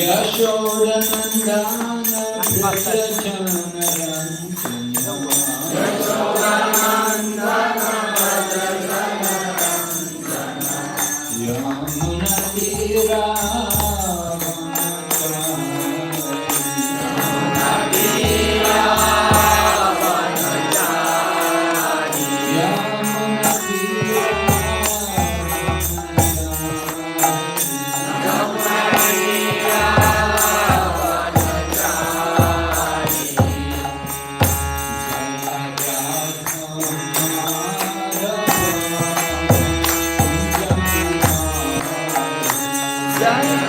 Yashodanandana Vrajajanaranjana Yamunatira Bye.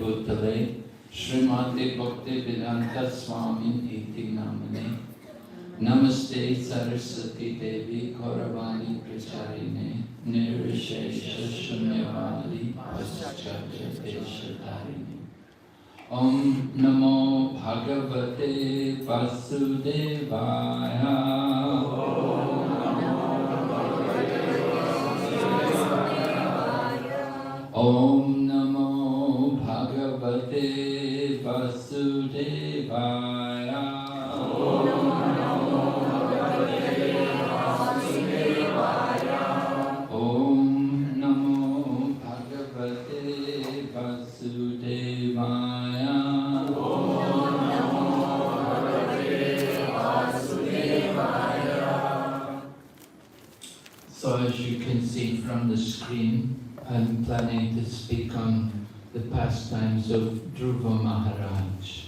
Bhutale Srimati Bhakti Vedanta Swamin Iti Namane Namaste Saraswati Devi Kauravani Pracharine Nirvishesha Shunyavadi Paschatya Deshatarine Om Namo Bhagavate Vasudevaya Om Namo Bhagavate Vasudevaya Om Namo Bhagavate Vasudevaya So as you can see from the screen, I'm planning to speak on the pastimes of Dhruva Maharaj,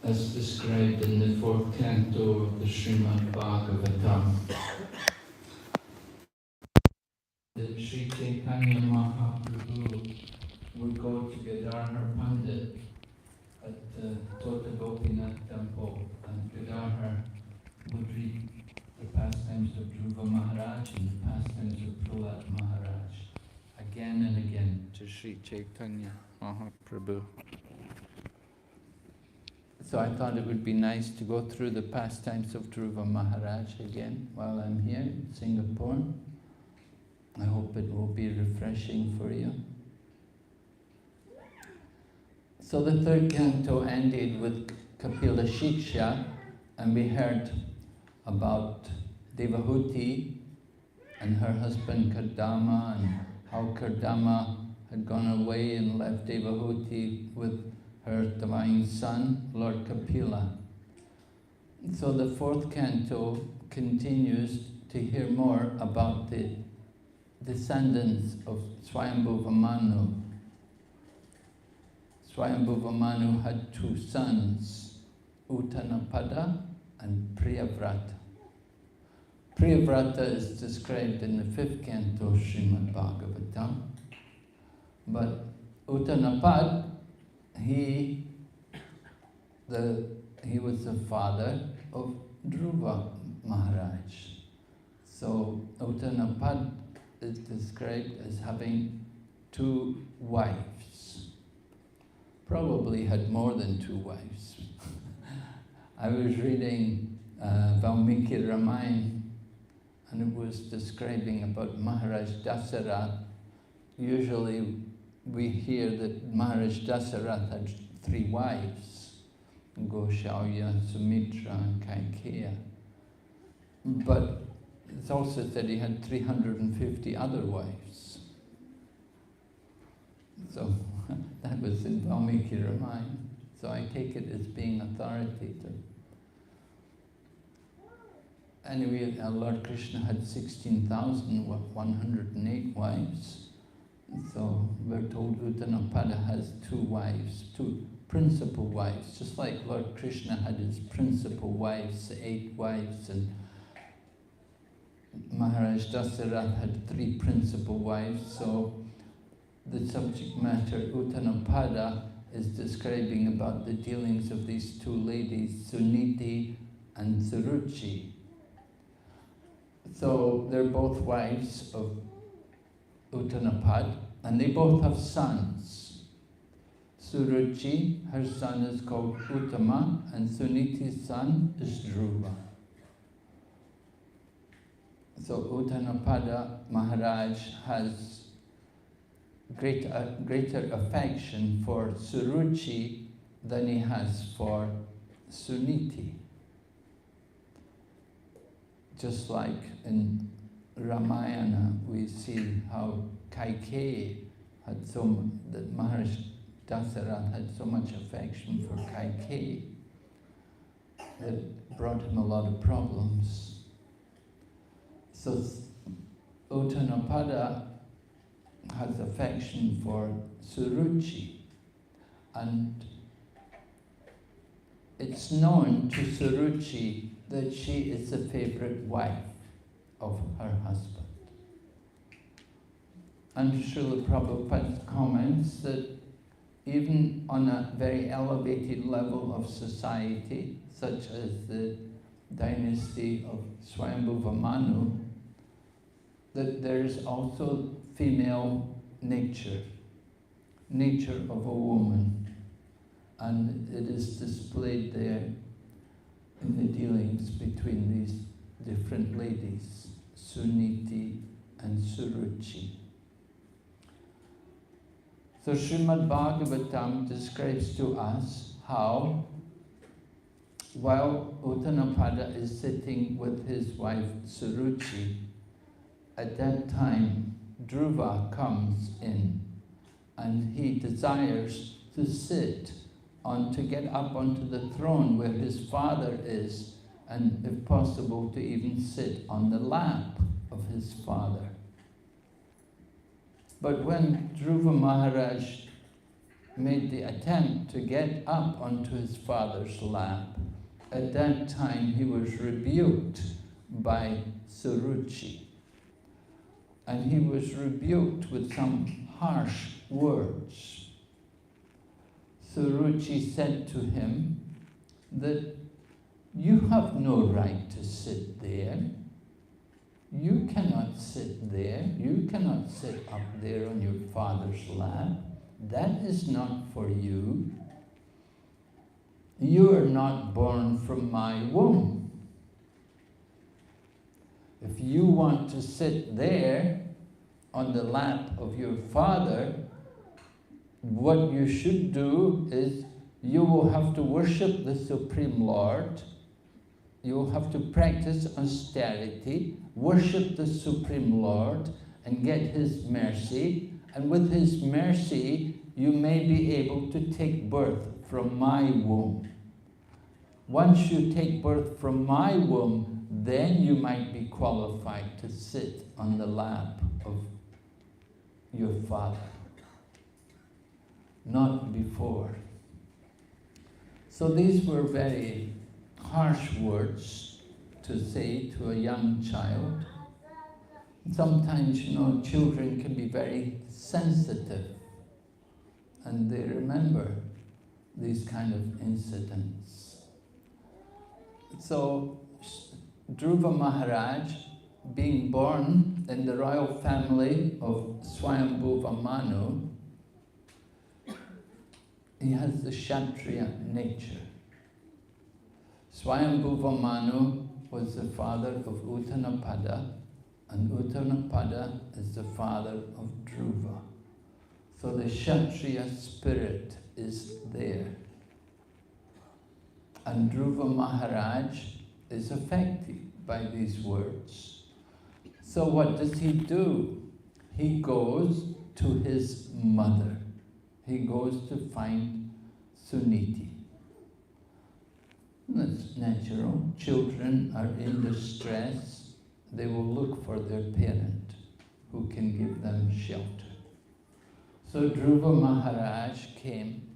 as described in the fourth canto of the Srimad Bhagavatam. That Sri Chaitanya Mahaprabhu would go to Gadadhar Pandit at the Tota Gopinath temple, and Gadadhar would read the pastimes of Dhruva Maharaj and the pastimes of Prahlad Maharaj again and again to Sri Chaitanya Mahaprabhu. So I thought it would be nice to go through the pastimes of Dhruva Maharaj again while I'm here in Singapore. I hope it will be refreshing for you. So the third canto ended with Kapila Shiksha, and we heard about Devahuti and her husband Kardama, and how Kardama had gone away and left Devahuti with her divine son, Lord Kapila. So the fourth canto continues to hear more about the descendants of Swayambhuva Manu. Swayambhuva Manu had two sons, Uttanapada and Priyavrata. Priyavrata is described in the fifth canto of Srimad Bhagavatam. But Uttanapad, he was the father of Dhruva Maharaj. So Uttanapad is described as having two wives. Probably had more than two wives. I was reading Valmiki Ramayana, and it was describing about Maharaj Dasarath. Usually we hear that Maharaj Dasarath had three wives, Goshalya, Sumitra and Kaikeya. But it's also said he had 350 other wives. So that was in Valmiki Ramayana. So I take it as being authoritative. Anyway, Lord Krishna had 16,108 wives. So we're told Uttanapada has two wives, two principal wives, just like Lord Krishna had his principal wives, 8 wives, and Maharaj Dasarath had 3 principal wives. So the subject matter, Uttanapada, is describing about the dealings of these two ladies, Suniti and Suruchi. So they're both wives of Uttanapad, and they both have sons. Suruchi, her son is called Uttama, and Suniti's son is Dhruva. So Uttanapada Maharaj has greater affection for Suruchi than he has for Suniti. Just like in Ramayana, we see how Kaikeyi had that Maharaj Dasarath had so much affection for Kaikeyi that it brought him a lot of problems. So Uttanapada has affection for Suruchi, and it's known to Suruchi that she is the favorite wife of her husband. And Srila Prabhupada comments that even on a very elevated level of society, such as the dynasty of Swayambhuva Manu, that there is also female nature of a woman, and it is displayed there in the dealings between these different ladies, Suniti and Suruchi. So Srimad Bhagavatam describes to us how, while Uttanapada is sitting with his wife Suruchi, at that time Dhruva comes in and he desires to get up onto the throne where his father is, and if possible to even sit on the lap of his father. But when Dhruva Maharaj made the attempt to get up onto his father's lap, at that time he was rebuked by Suruchi. And he was rebuked with some harsh words. Suruchi said to him that you have no right to sit there. You cannot sit there. You cannot sit up there on your father's lap. That is not for you. You are not born from my womb. If you want to sit there on the lap of your father, what you should do is you will have to worship the Supreme Lord. You will have to practice austerity, worship the Supreme Lord, and get His mercy. And with His mercy, you may be able to take birth from my womb. Once you take birth from my womb, then you might be qualified to sit on the lap of your father. Not before. So these were very harsh words to say to a young child. Sometimes, children can be very sensitive and they remember these kind of incidents. So Dhruva Maharaj, being born in the royal family of Swayambhuva Manu, he has the Kshatriya nature. Swayambhuva Manu was the father of Uttanapada, and Uttanapada is the father of Dhruva. So the Kshatriya spirit is there. And Dhruva Maharaj is affected by these words. So what does he do? He goes to his mother. He goes to find Suniti. That's natural. Children are in distress. They will look for their parent who can give them shelter. So Dhruva Maharaj came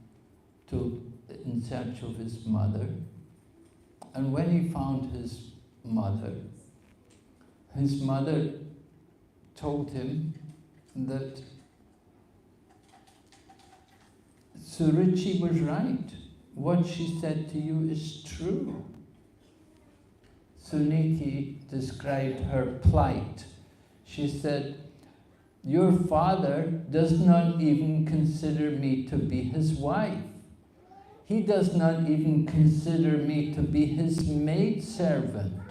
in search of his mother. And when he found his mother told him that Suruchi was right. What she said to you is true. Suniti described her plight. She said, your father does not even consider me to be his wife. He does not even consider me to be his maidservant.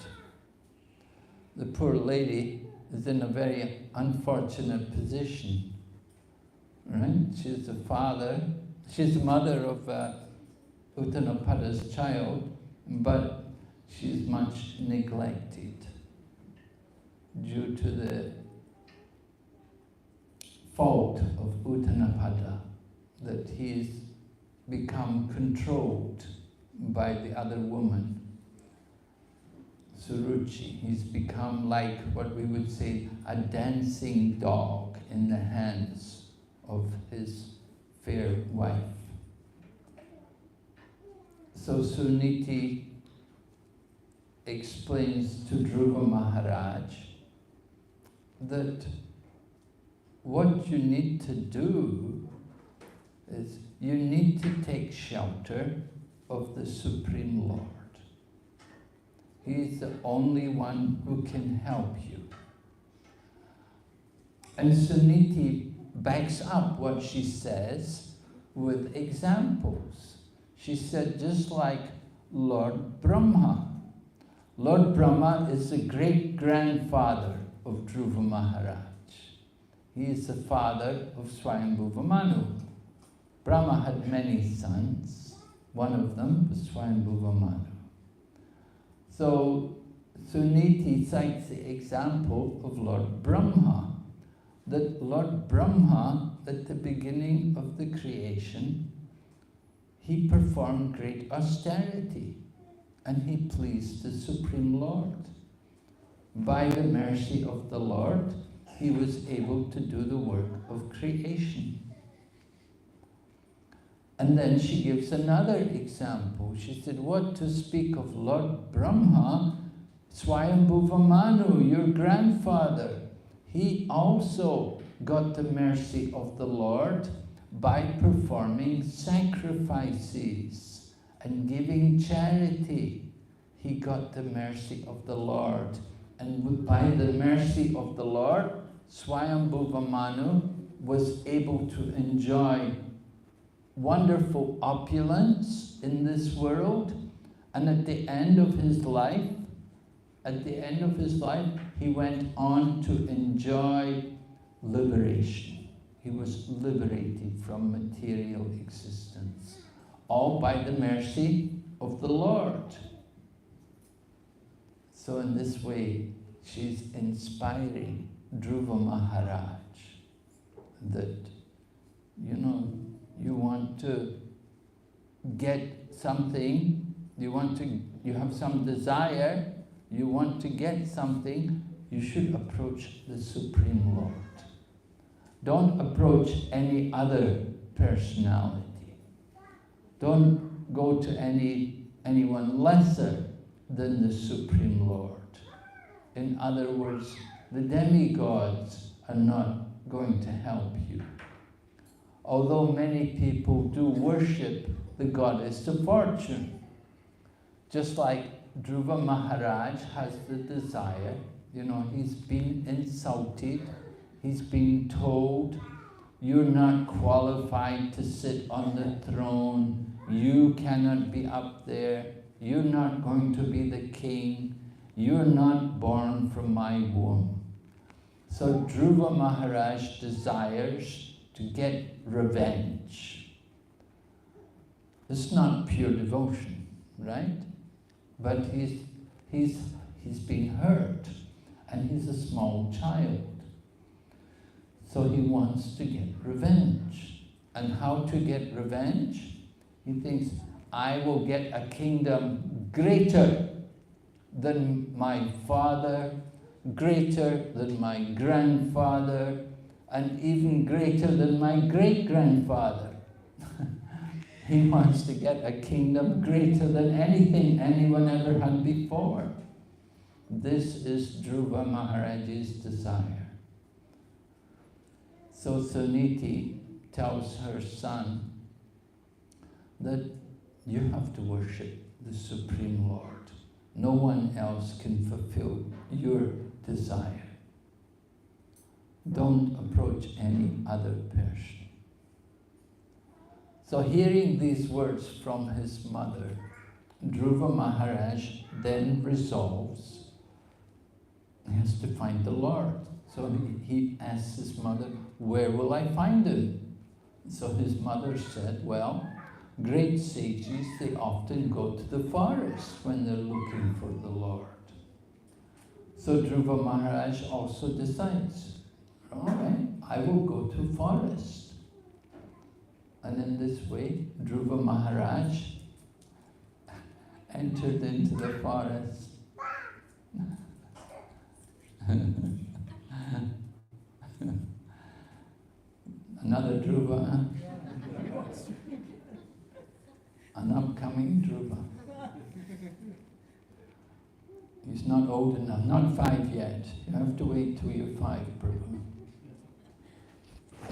The poor lady is in a very unfortunate position. Right? She's the mother of Uttanapada's child, but she's much neglected due to the fault of Uttanapada, that he's become controlled by the other woman, Suruchi. He's become like what we would say a dancing dog in the hands of his fair wife. So Suniti explains to Dhruva Maharaj that what you need to do is you need to take shelter of the Supreme Lord. He is the only one who can help you. And Suniti backs up what she says with examples. She said, just like Lord Brahma. Lord Brahma is the great-grandfather of Dhruva Maharaj. He is the father of Swayambhuva Manu. Brahma had many sons. One of them was Swayambhuva Manu. So Suniti cites the example of Lord Brahma, that Lord Brahma, at the beginning of the creation, he performed great austerity and he pleased the Supreme Lord. By the mercy of the Lord, he was able to do the work of creation. And then she gives another example. She said, what to speak of Lord Brahma, Swayambhuva Manu, your grandfather, he also got the mercy of the Lord by performing sacrifices and giving charity. He got the mercy of the Lord. And by the mercy of the Lord, Swayambhuva Manu was able to enjoy wonderful opulence in this world, and at the end of his life, he went on to enjoy liberation. He was liberated from material existence, all by the mercy of the Lord. So in this way, she's inspiring Dhruva Maharaj that, you know, you want to get something, you have some desire, you want to get something, you should approach the Supreme Lord. Don't approach any other personality. Don't go to anyone lesser than the Supreme Lord. In other words, the demigods are not going to help you. Although many people do worship the goddess of fortune, just like Dhruva Maharaj has the desire, you know, he's been insulted, he's been told, you're not qualified to sit on the throne, you cannot be up there, you're not going to be the king, you're not born from my womb. So Dhruva Maharaj desires to get revenge. It's not pure devotion, right? But he's been hurt, and he's a small child. So he wants to get revenge. And how to get revenge? He thinks, I will get a kingdom greater than my father, greater than my grandfather, and even greater than my great-grandfather. He wants to get a kingdom greater than anything anyone ever had before. This is Dhruva Maharaj's desire. So Suniti tells her son that you have to worship the Supreme Lord. No one else can fulfill your desire. Don't approach any other person. So hearing these words from his mother, Dhruva Maharaj then resolves he has to find the Lord. So he asks his mother, where will I find him? So his mother said, well, great sages, they often go to the forest when they're looking for the Lord. So Dhruva Maharaj also decides, all right, I will go to forest. And in this way, Dhruva Maharaj entered into the forest. Another Dhruva, huh? An upcoming Dhruva. He's not old enough, not 5 yet. You have to wait till you're 5, Prabhu.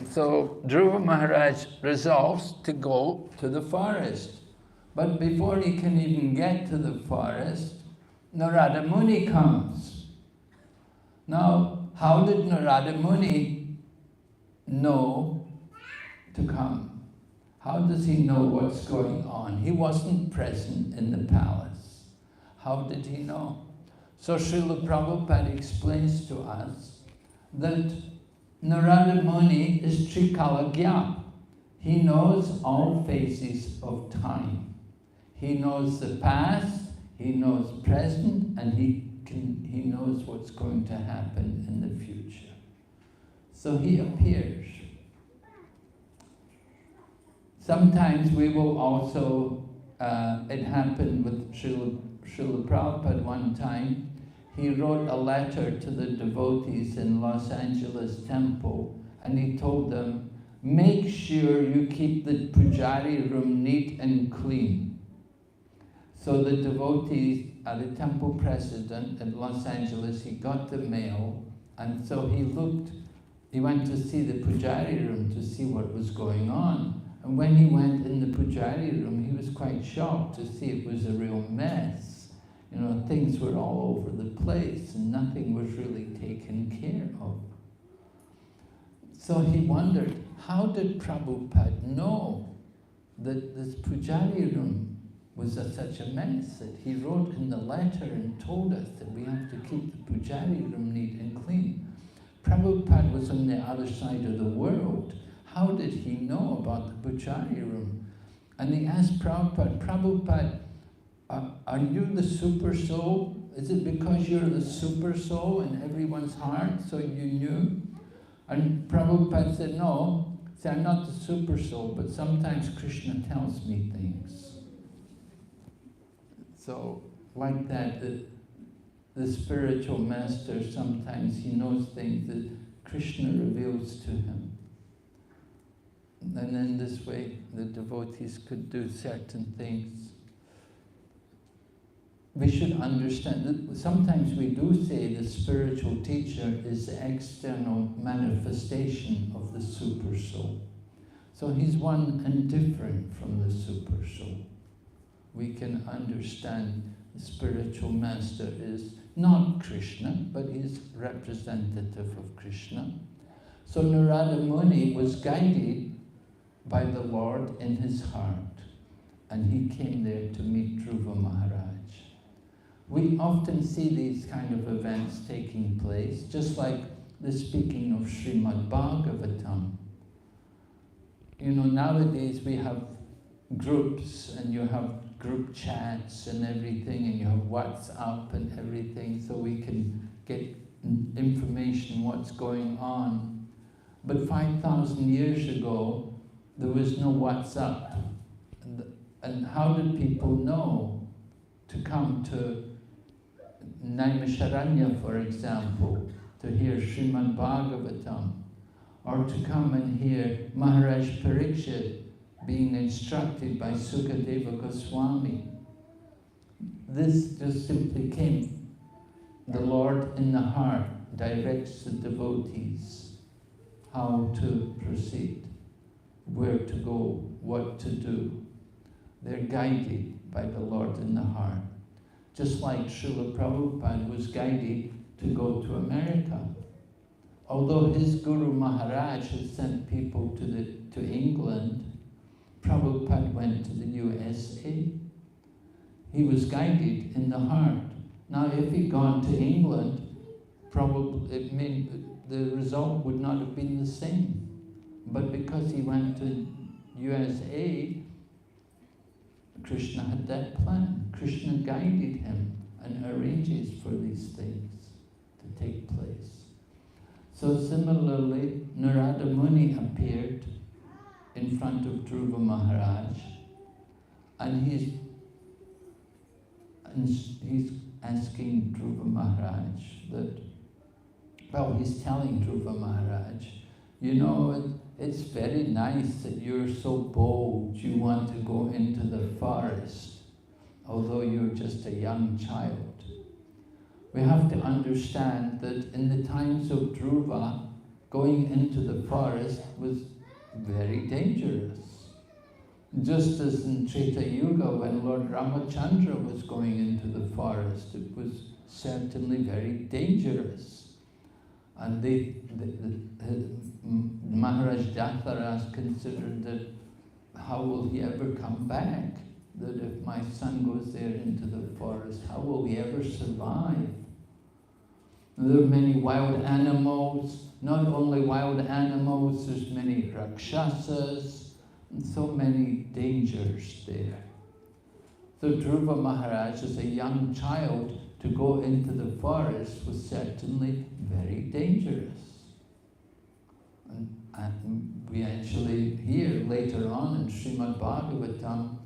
So Dhruva Maharaj resolves to go to the forest. But before he can even get to the forest, Narada Muni comes. Now, how did Narada Muni know to come? How does he know what's going on? He wasn't present in the palace. How did he know? So Srila Prabhupada explains to us that Narada Muni is Trikalagya. He knows all phases of time. He knows the past, he knows present, and he knows what's going to happen in the future. So he appears. Sometimes we will also, it happened with Srila Prabhupada one time. He wrote a letter to the devotees in Los Angeles temple, and he told them, make sure you keep the pujari room neat and clean. So the devotees, the temple president in Los Angeles, he got the mail, and so he went to see the pujari room to see what was going on. And when he went in the pujari room, he was quite shocked to see it was a real mess. You know, things were all over the place and nothing was really taken care of. So he wondered, how did Prabhupada know that this pujari room was such a mess that he wrote in the letter and told us that we have to keep the pujari room neat and clean? Prabhupada was on the other side of the world. How did he know about the pujari room? And he asked Prabhupada, Prabhupada, are you the super soul? Is it because you're the super soul in everyone's heart, so you knew? And Prabhupada said, no, see, I'm not the super soul, but sometimes Krishna tells me things. So, like that, the spiritual master, sometimes he knows things that Krishna reveals to him. And in this way, the devotees could do certain things. We should understand that sometimes we do say the spiritual teacher is the external manifestation of the super soul. So he's one and different from the super soul. We can understand the spiritual master is not Krishna, but he's representative of Krishna. So Narada Muni was guided by the Lord in his heart, and he came there to meet Dhruva Maharaj. We often see these kind of events taking place, just like the speaking of Srimad Bhagavatam. You know, nowadays we have groups, and you have group chats and everything, and you have WhatsApp and everything, so we can get information what's going on. But 5,000 years ago, there was no WhatsApp. And how did people know to come to Naimisharanya, for example, to hear Srimad Bhagavatam, or to come and hear Maharaj Parikshit being instructed by Sukadeva Goswami? This just simply came. The Lord in the heart directs the devotees how to proceed, where to go, what to do. They're guided by the Lord in the heart. Just like Srila Prabhupada was guided to go to America. Although his Guru Maharaj had sent people to England, Prabhupada went to the USA. He was guided in the heart. Now, if he'd gone to England, probably the result would not have been the same. But because he went to USA, Krishna had that plan. Krishna guided him and arranges for these things to take place. So similarly, Narada Muni appeared in front of Dhruva Maharaj, and he's asking Dhruva Maharaj that, well, he's telling Dhruva Maharaj, you know, it's very nice that you're so bold, you want to go into the forest, although you're just a young child. We have to understand that in the times of Dhruva, going into the forest was very dangerous. Just as in Treta Yuga, when Lord Ramachandra was going into the forest, it was certainly very dangerous. And Maharaj Jatharas considered that how will he ever come back? That if my son goes there into the forest, how will he ever survive? There are many wild animals, not only wild animals, there's many rakshasas, and so many dangers there. So Dhruva Maharaj, as a young child, to go into the forest was certainly very dangerous. And we actually hear later on in Srimad Bhagavatam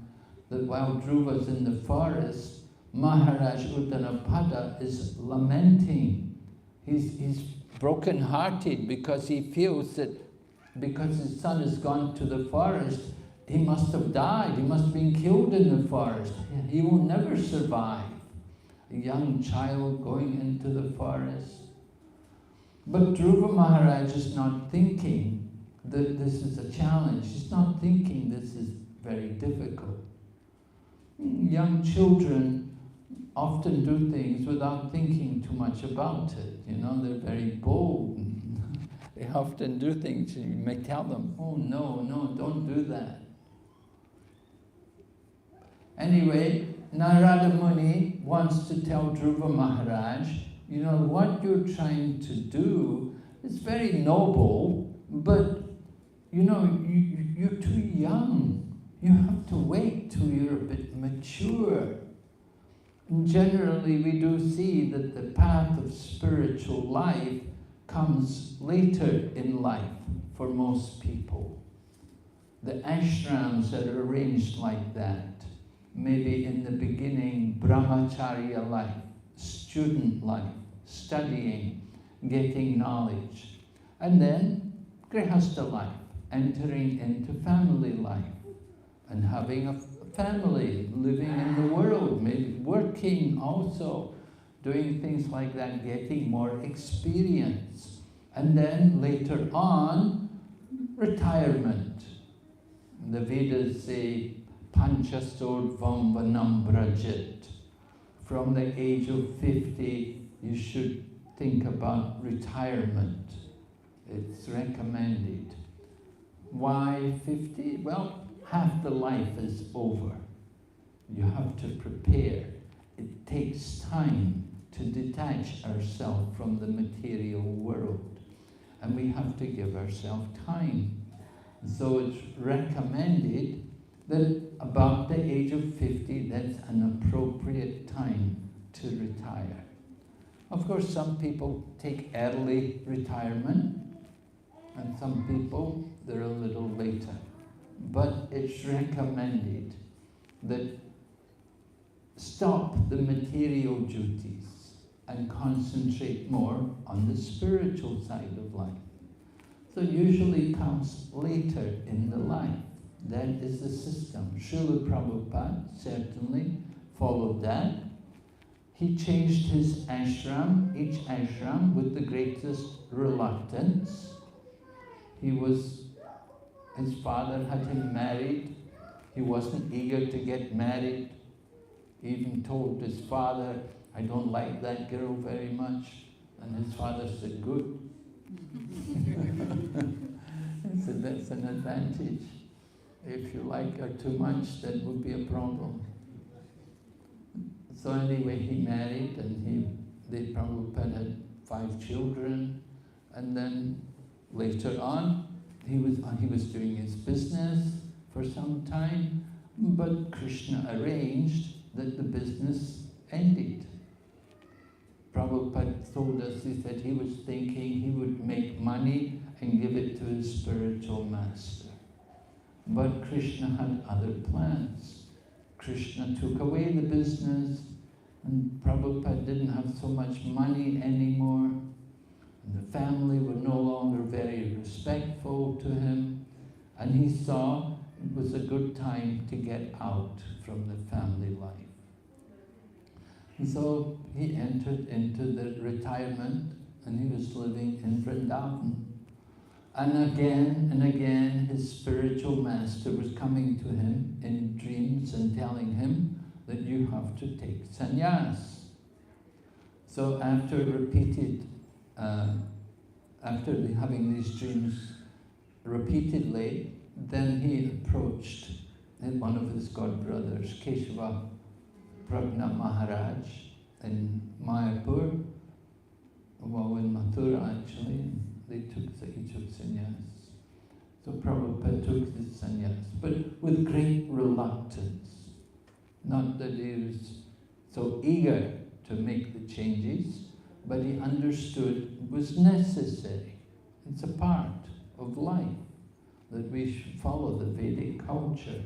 that while Dhruva's in the forest, Maharaj Uttanapada is lamenting. He's broken-hearted because he feels that because his son has gone to the forest, he must have died, he must have been killed in the forest. He will never survive. A young child going into the forest. But Dhruva Maharaj is not thinking that this is a challenge. He's not thinking this is very difficult. Young children often do things without thinking too much about it. You know, they're very bold. They often do things and you may tell them, oh no, don't do that. Anyway, Narada Muni wants to tell Dhruva Maharaj, you know, what you're trying to do is very noble, but you know, you're too young. You have to wait till you're a bit mature. And generally, we do see that the path of spiritual life comes later in life for most people. The ashrams that are arranged like that, maybe in the beginning, brahmacharya life, student life, studying, getting knowledge, and then grihastha life, entering into family life, and having a family, living in the world, maybe working also, doing things like that, getting more experience. And then later on, retirement. The Vedas say, Panchastodvam vanam brajit. From the age of 50, you should think about retirement. It's recommended. Why 50? Well, half the life is over. You have to prepare. It takes time to detach ourselves from the material world. And we have to give ourselves time. So it's recommended that about the age of 50, that's an appropriate time to retire. Of course, some people take early retirement, and some people, they're a little later. But it's recommended that stop the material duties and concentrate more on the spiritual side of life. So it usually comes later in the life. That is the system. Srila Prabhupada certainly followed that. He changed his ashram, each ashram, with the greatest reluctance. His father had him married. He wasn't eager to get married. He even told his father, I don't like that girl very much. And his father said, good. He said, that's an advantage. If you like her too much, that would be a problem. So anyway, he married, and Prabhupada had 5 children. And then later on, he was doing his business for some time, but Krishna arranged that the business ended. Prabhupada told us, he said he was thinking he would make money and give it to his spiritual master. But Krishna had other plans. Krishna took away the business, and Prabhupada didn't have so much money anymore. And the family were no longer very respectful to him, and he saw it was a good time to get out from the family life. And so he entered into the retirement, and he was living in Vrindavan. And again, his spiritual master was coming to him in dreams and telling him that you have to take sannyas. So after having these dreams repeatedly, then he approached one of his godbrothers, Keshava Pragna Maharaj, in Mayapur, well, in Mathura actually. He took sannyas. So Prabhupada took the sannyas, but with great reluctance. Not that he was so eager to make the changes, but he understood it was necessary. It's a part of life, that we should follow the Vedic culture.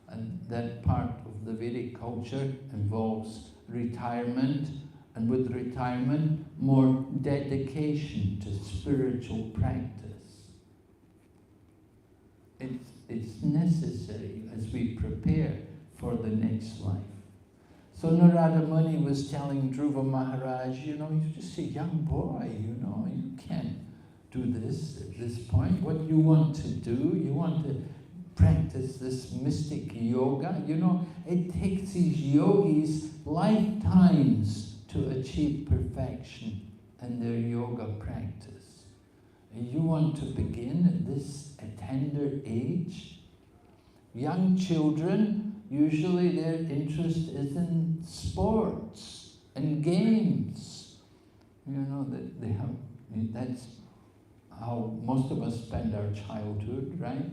And that part of the Vedic culture involves retirement, and with retirement, more dedication to spiritual practice. It's necessary as we prepare for the next life. So Narada Muni was telling Dhruva Maharaj, you know, you're just a young boy, you know, you can't do this at this point. What you want to do, you want to practice this mystic yoga, you know, it takes these yogis lifetimes to achieve perfection in their yoga practice. And you want to begin at this tender age? Young children, usually their interest is in sports and games. You know, that they have, that's how most of us spend our childhood, right?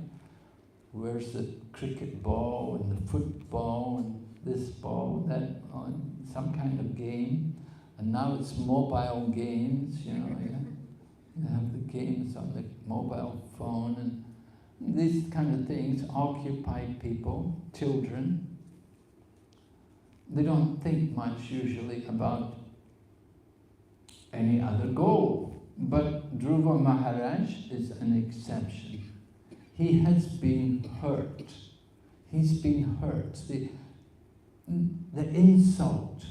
Where's the cricket ball and the football and this ball, that, on some kind of game. And now it's mobile games, you know, you have the games on the mobile phone, and these kind of things occupy people, children. They don't think much usually about any other goal. But Dhruva Maharaj is an exception. He has been hurt. He's been hurt. The insult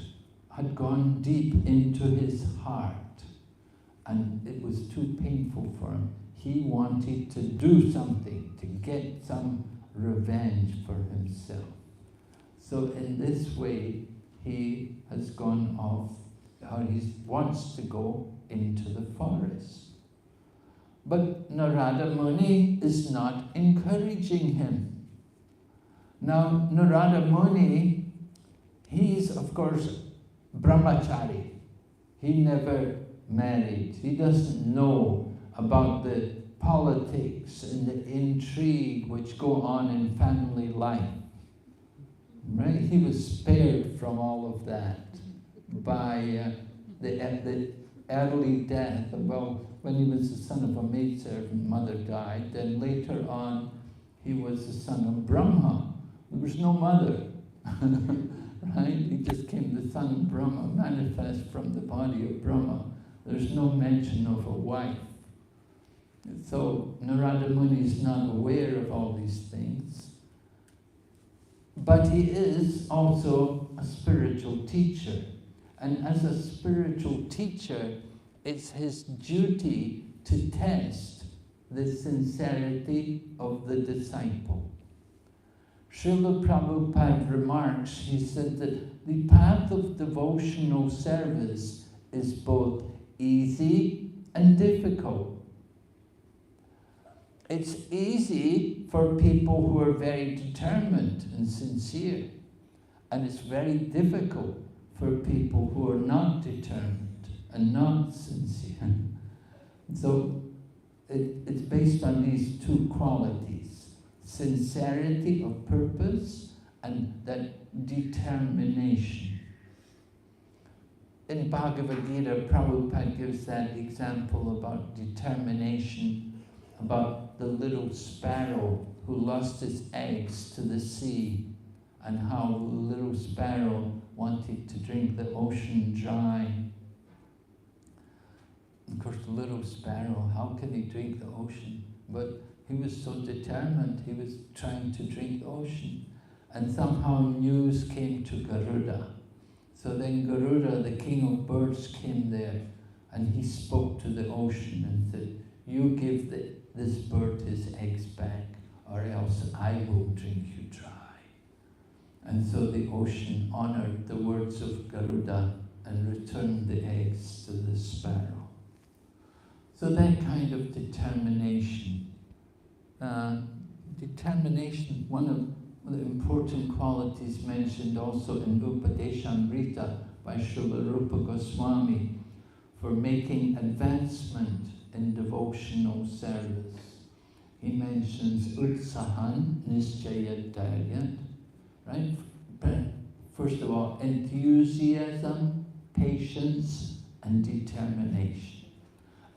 had gone deep into his heart, and it was too painful for him. He wanted to do something, to get some revenge for himself. So in this way, he has gone off, or he wants to go into the forest. But Narada Muni is not encouraging him. Now, Narada Muni, he's of course brahmachari. He never married. He doesn't know about the politics and the intrigue which go on in family life. Right? He was spared from all of that by the early death. Well, when he was the son of a maidservant, mother died. Then later on, he was the son of Brahma. There was no mother. Right? He just came the son of Brahma, manifest from the body of Brahma. There's no mention of a wife. So Narada Muni is not aware of all these things. But he is also a spiritual teacher. And as a spiritual teacher, it's his duty to test the sincerity of the disciple. Srila Prabhupada remarks, he said that the path of devotional service is both easy and difficult. It's easy for people who are very determined and sincere, and it's very difficult for people who are not determined and not sincere. So it's based on these two qualities: sincerity of purpose and that determination. In Bhagavad Gita, Prabhupada gives that example about determination, about the little sparrow who lost his eggs to the sea, and how the little sparrow wanted to drink the ocean dry. Of course, the little sparrow, how can he drink the ocean? But he was so determined, he was trying to drink the ocean. And somehow news came to Garuda. So then Garuda, the king of birds, came there, and he spoke to the ocean and said, you give this bird his eggs back, or else I will drink you dry. And so the ocean honored the words of Garuda and returned the eggs to the sparrow. So that kind of determination. Determination, one of the important qualities mentioned also in Upadeshamrita by Srila Rupa Goswami for making advancement in devotional service. He mentions Utsahan Nischaya Dharyat, right? First of all, enthusiasm, patience, and determination.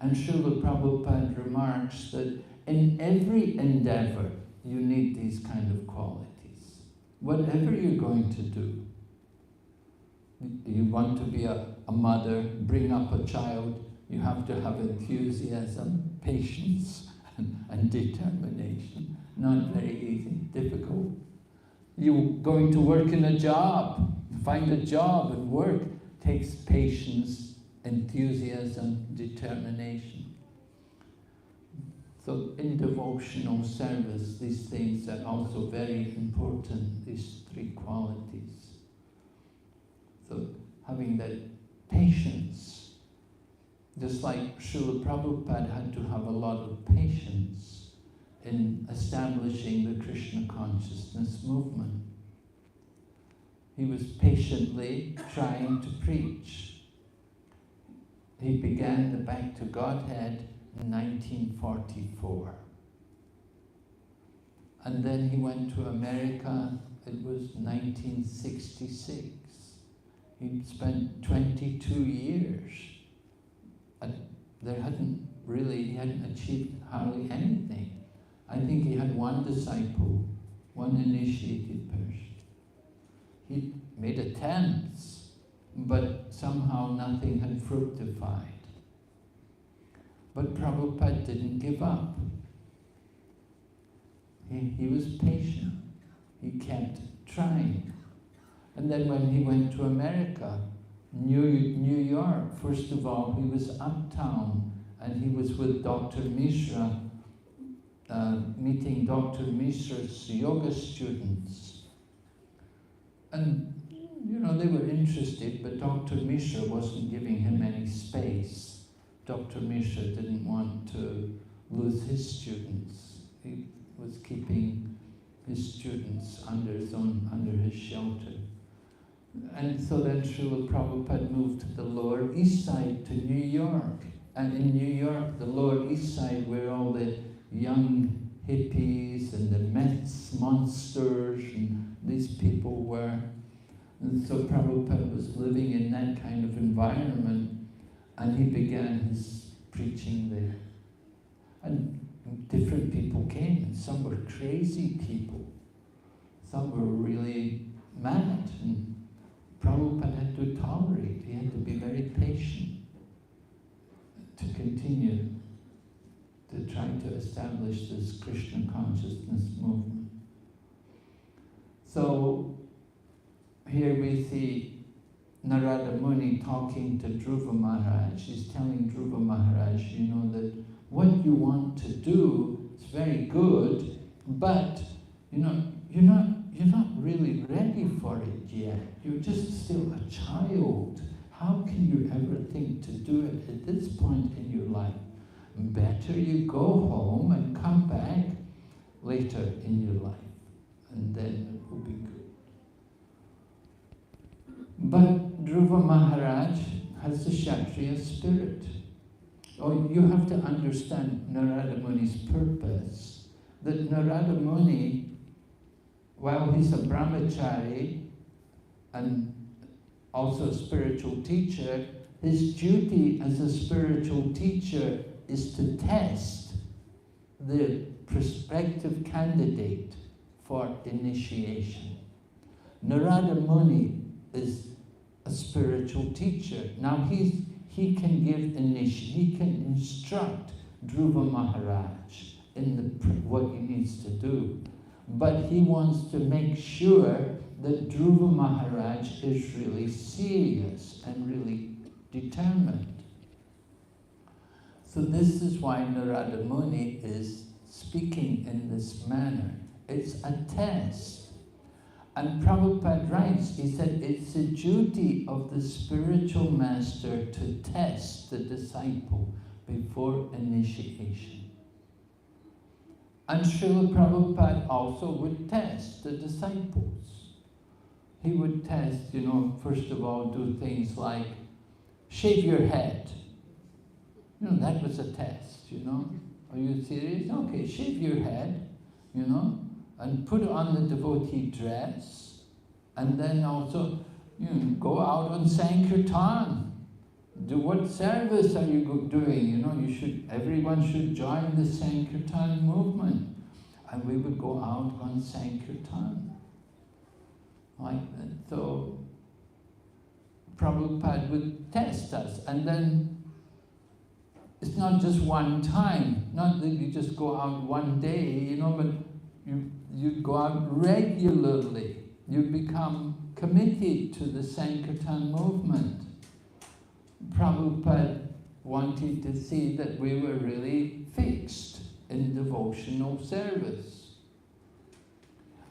And Srila Prabhupada remarks that in every endeavor, you need these kind of qualities. Whatever you're going to do. You want to be a mother, bring up a child, you have to have enthusiasm, patience, and determination. Not very easy, difficult. You're going to work in a job, find a job and work, takes patience, enthusiasm, determination. So in devotional service, these things are also very important, these three qualities. So having that patience, just like Srila Prabhupada had to have a lot of patience in establishing the Krishna consciousness movement. He was patiently trying to preach. He began the Back to Godhead in 1944. And then he went to America, it was 1966. He'd spent 22 years. He hadn't achieved hardly anything. I think he had one disciple, one initiated person. He made attempts, but somehow nothing had fructified. But Prabhupada didn't give up. He was patient. He kept trying. And then when he went to America, New York, first of all, he was uptown, and he was with Dr. Mishra, meeting Dr. Mishra's yoga students. And, they were interested, but Dr. Mishra wasn't giving him any space. Dr. Mishra didn't want to lose his students. He was keeping his students under his shelter. And so then Srila Prabhupada moved to the Lower East Side to New York. And in New York, the Lower East Side, where all the young hippies and the meth monsters and these people were. And so Prabhupada was living in that kind of environment, and he began his preaching there. And different people came, and some were crazy people. Some were really mad, and Prabhupada had to tolerate. He had to be very patient to continue to try to establish this Krishna consciousness movement. So here we see Narada Muni talking to Dhruva Maharaj. He's telling Dhruva Maharaj, that what you want to do is very good, but you're not really ready for it yet. You're just still a child. How can you ever think to do it at this point in your life? Better you go home and come back later in your life, and then it will be good. But Dhruva Maharaj has the Kshatriya spirit. You have to understand Narada Muni's purpose. That Narada Muni, while he's a brahmachari and also a spiritual teacher, his duty as a spiritual teacher is to test the prospective candidate for initiation. Narada Muni is a spiritual teacher. Now he can he can instruct Dhruva Maharaj in what he needs to do. But he wants to make sure that Dhruva Maharaj is really serious and really determined. So this is why Narada Muni is speaking in this manner. It's a test. And Prabhupada writes, he said, it's the duty of the spiritual master to test the disciple before initiation. And Srila Prabhupada also would test the disciples. He would test, first of all, do things like shave your head. That was a test, Are you serious? Okay, shave your head, and put on the devotee dress, and then also go out on Sankirtan. Do what service are you doing? Everyone should join the Sankirtan movement. And we would go out on Sankirtan. Like that. So Prabhupada would test us, and then it's not just one time, not that you just go out one day, but you go out regularly. You become committed to the Sankirtan movement. Prabhupada wanted to see that we were really fixed in devotional service.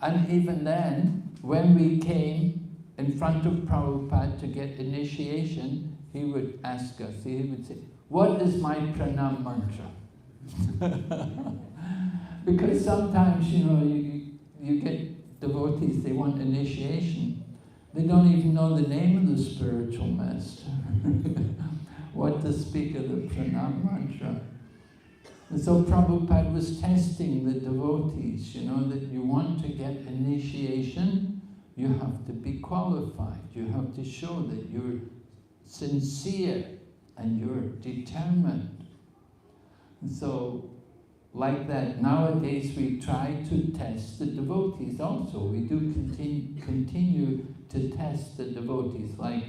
And even then, when we came in front of Prabhupada to get initiation, he would ask us, he would say, what is my pranam mantra? Because sometimes, you get devotees, they want initiation. They don't even know the name of the spiritual master. What to speak of the pranam mantra. And so Prabhupada was testing the devotees, that you want to get initiation, you have to be qualified. You have to show that you're sincere and you're determined. And so, like that, nowadays we try to test the devotees also. We do continue to test the devotees, like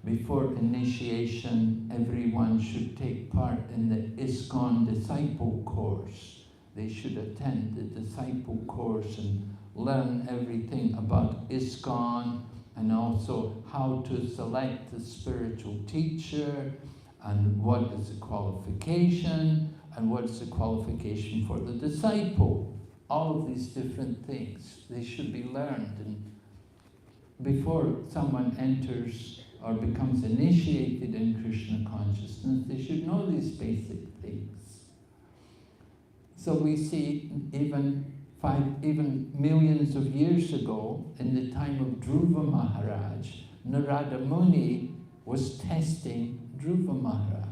before initiation, everyone should take part in the ISKCON disciple course. They should attend the disciple course and learn everything about ISKCON, and also how to select the spiritual teacher, and what is the qualification, and what is the qualification for the disciple. All of these different things, they should be learned. And before someone enters or becomes initiated in Krishna consciousness, they should know these basic things. So we see even millions of years ago, in the time of Dhruva Maharaj, Narada Muni was testing Dhruva Maharaj.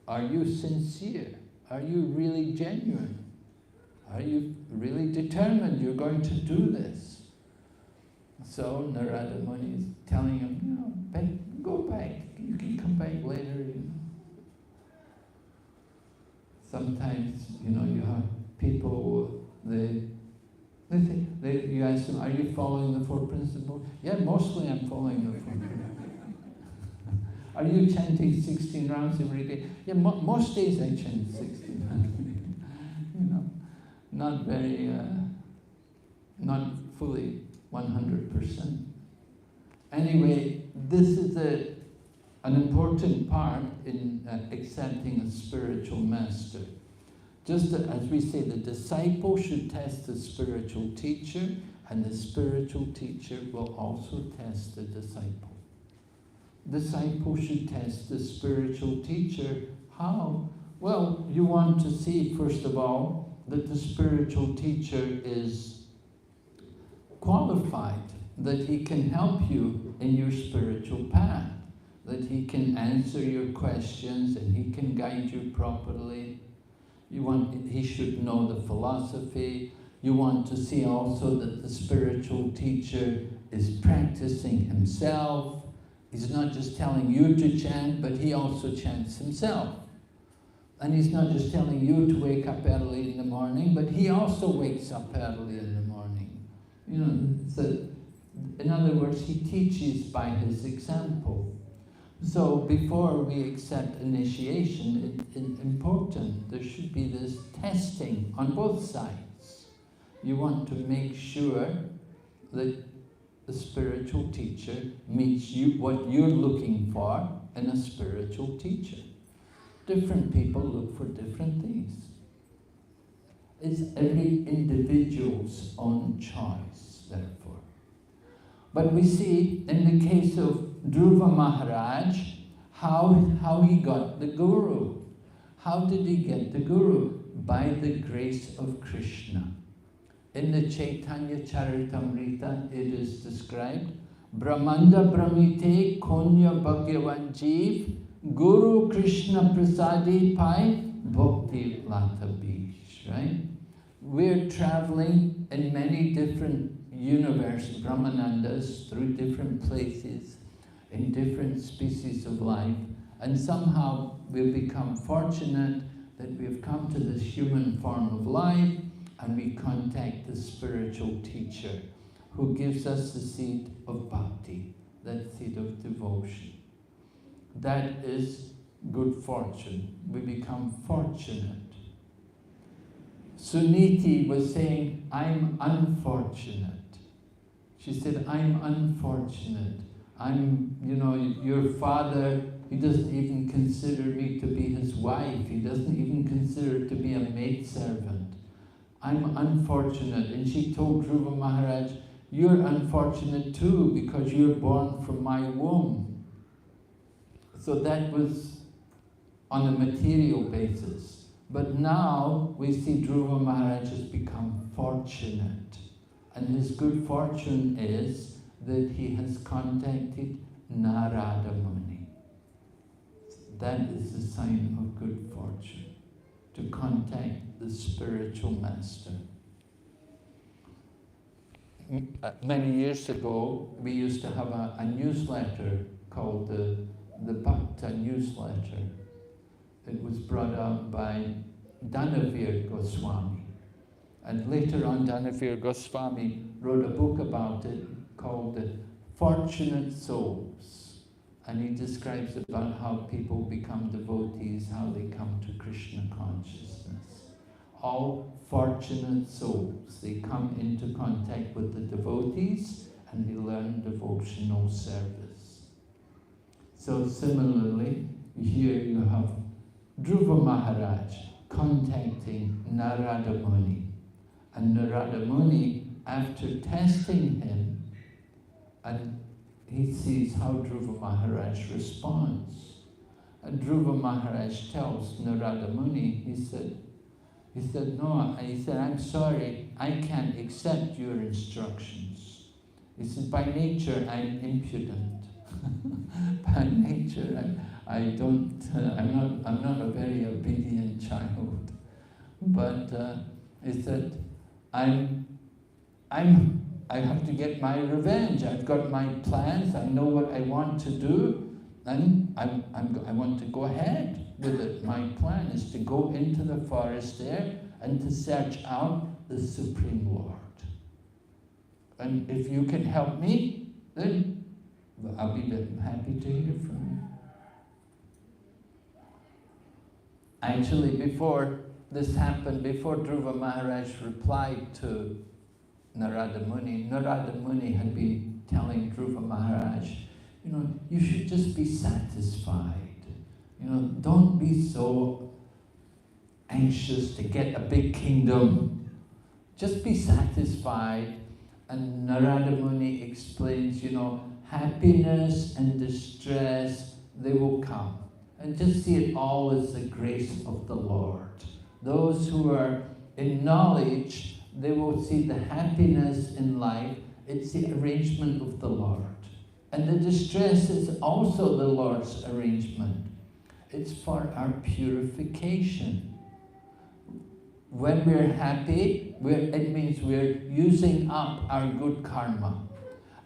Are you sincere? Are you really genuine? Are you really determined you're going to do this? So Narada Muni is telling him, go back, you can come back later. Sometimes, you have people, you ask them, are you following the four principles? Yeah, mostly I'm following the four principles. Are you chanting 16 rounds every day? Yeah, most days I chant 16 rounds. Not very, not fully 100%. Anyway, this is an important part in accepting a spiritual master. Just as we say, the disciple should test the spiritual teacher, and the spiritual teacher will also test the disciple. Disciple should test the spiritual teacher. How? Well, you want to see, first of all, that the spiritual teacher is qualified, that he can help you in your spiritual path, that he can answer your questions and he can guide you properly. He should know the philosophy. You want to see also that the spiritual teacher is practicing himself. He's not just telling you to chant, but he also chants himself. And he's not just telling you to wake up early in the morning, but he also wakes up early in the morning. So, in other words, he teaches by his example. So before we accept initiation, it's important, there should be this testing on both sides. You want to make sure that the spiritual teacher meets you what you're looking for in a spiritual teacher. Different people look for different things. It's every individual's own choice, therefore. But we see in the case of Dhruva Maharaj, how he got the Guru. How did he get the Guru? By the grace of Krishna. In the Chaitanya Charitamrita it is described, Brahmanda Brahmite Konya Bhagavan Jeev Guru Krishna Prasadi Pai Bhakti Lata Bish, right? We're traveling in many different Brahmanandas, through different places, in different species of life, and somehow we've become fortunate that we've come to this human form of life, and we contact the spiritual teacher who gives us the seed of bhakti, that seed of devotion. That is good fortune. We become fortunate. Suniti was saying, I'm unfortunate. She said, I'm unfortunate. Your father, he doesn't even consider me to be his wife. He doesn't even consider to be a maidservant. I'm unfortunate. And she told Dhruva Maharaj, you're unfortunate too, because you're born from my womb. So that was on a material basis. But now we see Dhruva Maharaj has become fortunate. And his good fortune is that he has contacted Narada Muni. That is a sign of good fortune, to contact the spiritual master. Many years ago, we used to have a newsletter called the Bhakta newsletter. It was brought out by Dhanavir Goswami. And later on, Dhanavir Goswami wrote a book about it called The Fortunate Souls. And he describes about how people become devotees, how they come to Krishna consciousness. All fortunate souls, they come into contact with the devotees and they learn devotional service. So similarly, here you have Dhruva Maharaj contacting Narada Muni. And Narada Muni, after testing him, and he sees how Dhruva Maharaj responds. And Dhruva Maharaj tells Narada Muni, he said, I'm sorry, I can't accept your instructions. He said, by nature, I'm impudent. By nature, I'm not a very obedient child. But he said, I have to get my revenge. I've got my plans. I know what I want to do, and I want to go ahead with it. My plan is to go into the forest there and to search out the Supreme Lord. And if you can help me, then I'll be happy to hear from you. Actually, before this happened, before Dhruva Maharaj replied to Narada Muni had been telling Dhruva Maharaj, you should just be satisfied. Don't be so anxious to get a big kingdom. Just be satisfied. And Narada Muni explains, happiness and distress, they will come. And just see it all as the grace of the Lord. Those who are in knowledge, they will see the happiness in life. It's the arrangement of the Lord. And the distress is also the Lord's arrangement. It's for our purification. When we're happy, it means we're using up our good karma.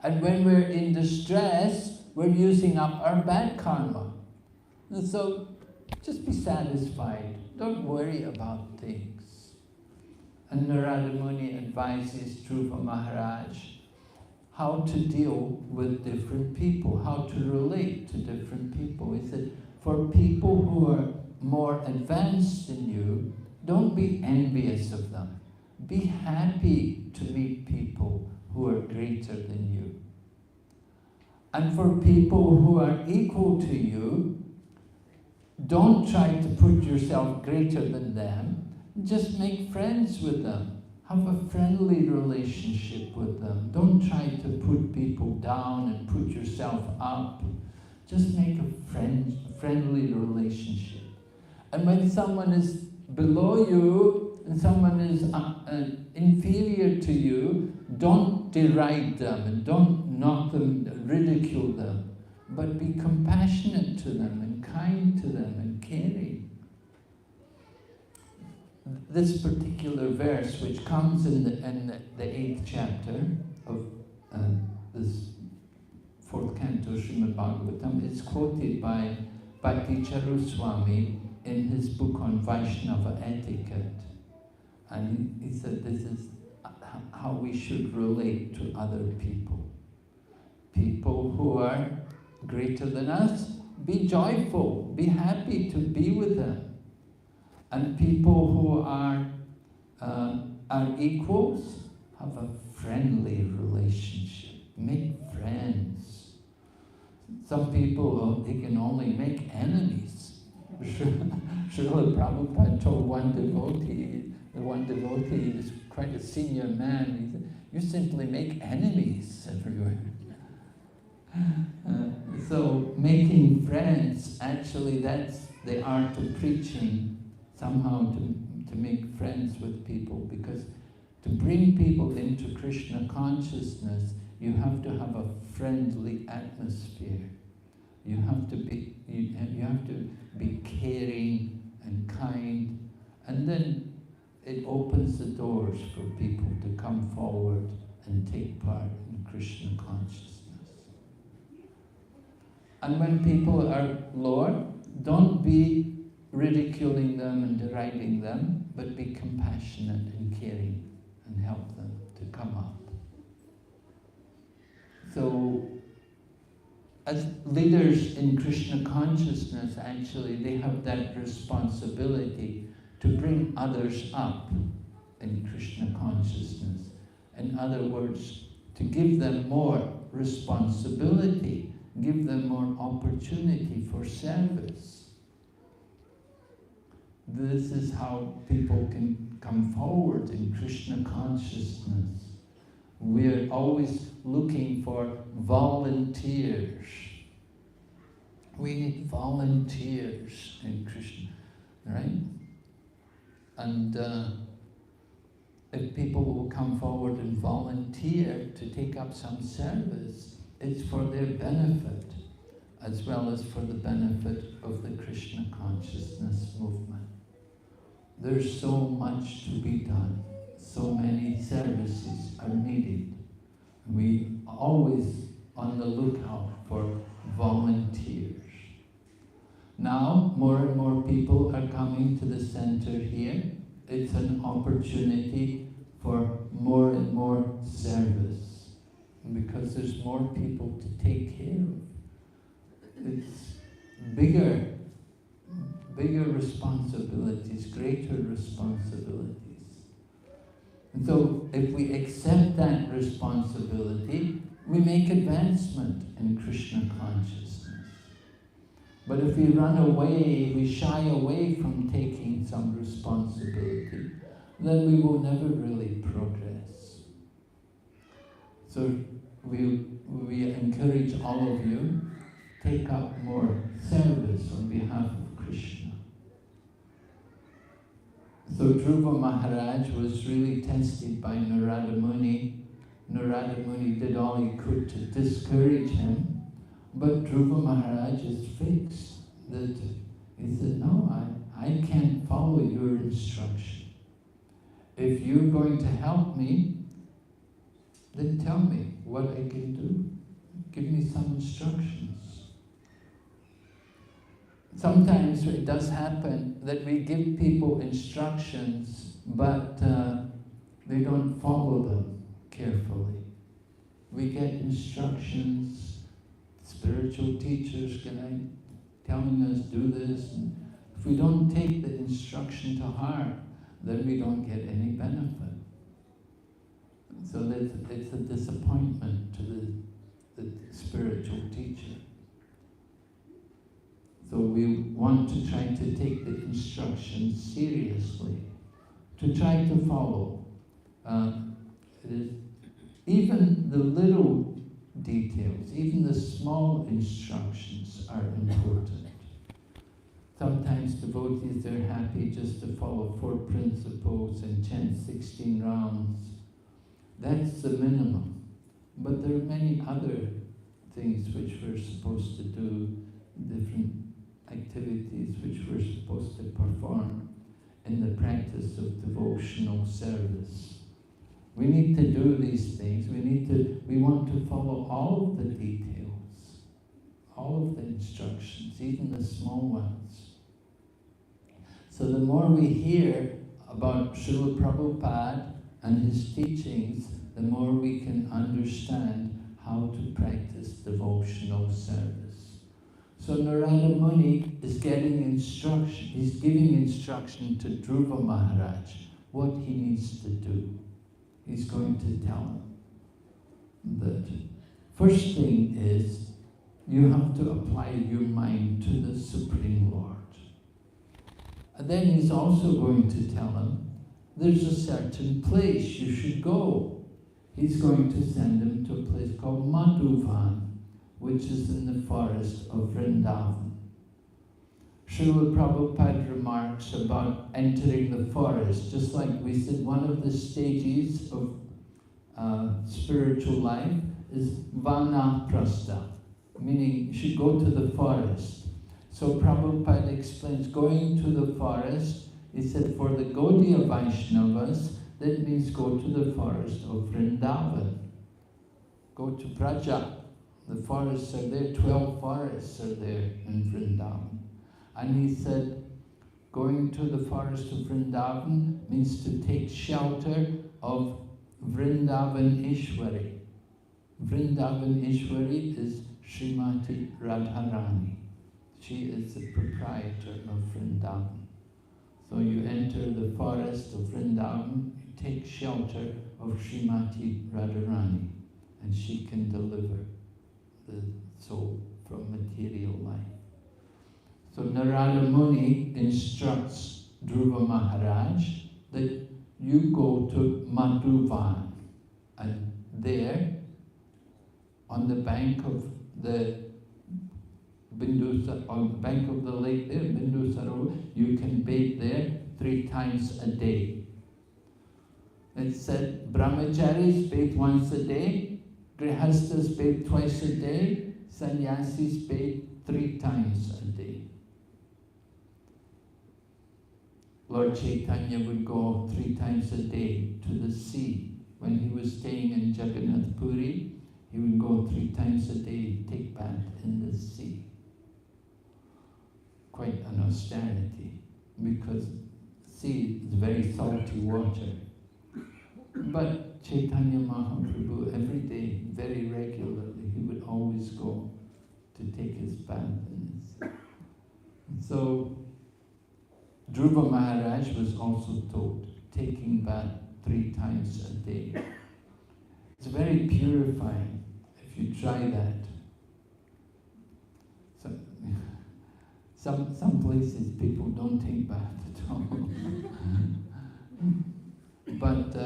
And when we're in distress, we're using up our bad karma. And so, just be satisfied. Don't worry about things. And Narada Muni advises Dhruva Maharaj how to deal with different people, how to relate to different people. He said, for people who are more advanced than you, don't be envious of them. Be happy to meet people who are greater than you. And for people who are equal to you, Don't try to put yourself greater than them. Just make friends with them. Have a friendly relationship with them. Don't try to put people down and put yourself up. Just make a friendly relationship. And when someone is below you and someone is inferior to you, don't deride them and don't knock them, ridicule them, but be compassionate to them and kind to them and caring. This particular verse, which comes in the 8th chapter of this 4th canto Srimad Bhagavatam, is quoted by Bhakti Charuswami in his book on Vaishnava etiquette. And he said this is how we should relate to other people. People who are greater than us, be joyful, be happy to be with them. And people who are equals, have a friendly relationship. Make friends. Some people, they can only make enemies. Srila Prabhupada told one devotee is quite a senior man, he said, you simply make enemies everywhere. So making friends, actually that's the art of preaching, somehow to make friends with people, because to bring people into Krishna consciousness, you have to have a friendly atmosphere. You have to be caring and kind, and then it opens the doors for people to come forward and take part in Krishna consciousness. And when people are lower, don't be ridiculing them and deriding them, but be compassionate and caring and help them to come up. So, as leaders in Krishna consciousness, actually, they have that responsibility to bring others up in Krishna consciousness. In other words, to give them more responsibility, give them more opportunity for service. This is how people can come forward in Krishna consciousness. We're always looking for volunteers. We need volunteers in Krishna, right? And if people will come forward and volunteer to take up some service, it's for their benefit, as well as for the benefit of the Krishna consciousness movement. There's so much to be done. So many services are needed. We are always on the lookout for volunteers. Now, more and more people are coming to the center here. It's an opportunity for more and more service, because there's more people to take care of. It's bigger responsibilities, greater responsibilities. And so if we accept that responsibility, we make advancement in Krishna consciousness. But if we run away, we shy away from taking some responsibility, then we will never really progress. So we encourage all of you, take up more service on behalf of Krishna. So Dhruva Maharaj was really tested by Narada Muni. Narada Muni did all he could to discourage him, but Dhruva Maharaj is fixed. That he said, no, I can't follow your instruction. If you're going to help me, then tell me what I can do. Give me some instructions. Sometimes it does happen that we give people instructions, but they don't follow them carefully. We get instructions, spiritual teachers telling us do this, and if we don't take the instruction to heart, then we don't get any benefit. So it's a disappointment to the spiritual teacher. So So we want to try to take the instructions seriously, to try to follow. Even the little details, even the small instructions are important. Sometimes devotees are happy just to follow 4 principles and chant 16 rounds. That's the minimum. But there are many other things which we're supposed to do, different activities which we're supposed to perform in the practice of devotional service. We need to do these things. We want to follow all of the details, all of the instructions, even the small ones. So the more we hear about Srila Prabhupada and his teachings, the more we can understand how to practice devotional service. So Narada Muni is getting instruction. He's giving instruction to Dhruva Maharaj what he needs to do. He's going to tell him that first thing is you have to apply your mind to the Supreme Lord. And then he's also going to tell him there's a certain place you should go. He's going to send him to a place called Madhuvan, which is in the forest of Vrindavan. Srila Prabhupada remarks about entering the forest, just like we said, one of the stages of spiritual life is vanaprastha, meaning you should go to the forest. So Prabhupada explains, going to the forest, he said, for the Gaudiya Vaishnavas, that means go to the forest of Vrindavan. Go to Braja. The forests are there, 12 forests are there in Vrindavan. And he said, going to the forest of Vrindavan means to take shelter of Vrindavan Ishwari. Vrindavan Ishwari is Srimati Radharani. She is the proprietor of Vrindavan. So you enter the forest of Vrindavan, you take shelter of Srimati Radharani, and she can deliver the soul from material life. So Narada Muni instructs Dhruva Maharaj that you go to Madhuvan, and there, on the bank of the on the bank of the lake there, Bindusara, you can bathe there 3 times a day. It said brahmacharis bathe once a day, grihastas bathe twice a day, sannyasis bathe 3 times a day. Lord Chaitanya would go 3 times a day to the sea. When he was staying in Jagannath Puri, he would go 3 times a day, take bath in the sea. Quite an austerity, because sea is very salty water. But Chaitanya Mahaprabhu, every day, very regularly, he would always go to take his bath in the sea. So Dhruva Maharaj was also told, taking bath 3 times a day. It's very purifying if you try that. Some places people don't take bath at all. But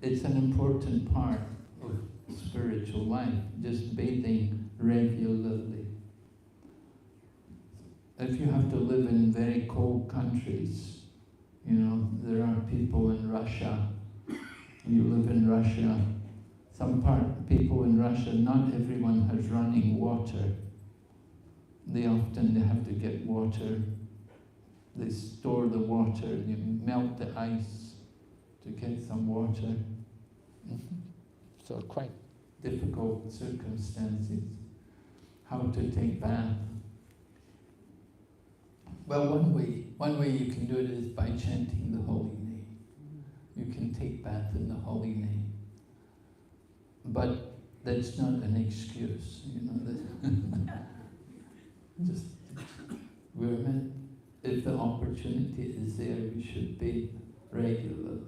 it's an important part of spiritual life, just bathing regularly. If you have to live in very cold countries, you know, there are people in Russia, you live in Russia, people in Russia, not everyone has running water. They have to get water, they store the water, you melt the ice to get some water. So quite difficult circumstances, how to take bath. Well, one way you can do it is by chanting the holy name. You can take bath in the holy name. But that's not an excuse, you know. Just, if the opportunity is there, we should bathe regularly.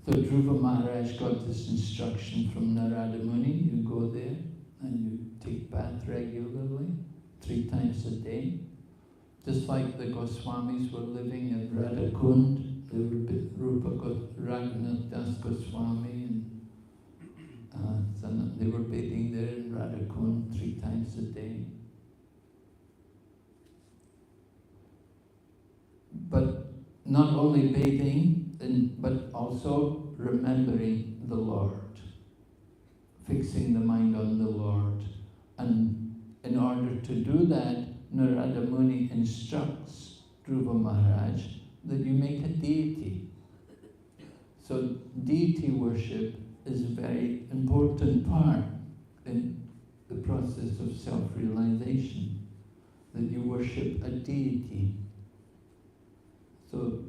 So Dhruva Maharaj got this instruction from Narada Muni, you go there and you take bath regularly, 3 times a day. Just like the Goswamis were living in Radhakund, Rupa Raghunath Das Goswami and they were bathing there in Radhakund 3 times a day. But not only bathing, but also remembering the Lord, fixing the mind on the Lord. And in order to do that, Narada Muni instructs Dhruva Maharaj that you make a deity. So deity worship is a very important part in the process of self-realization, that you worship a deity. So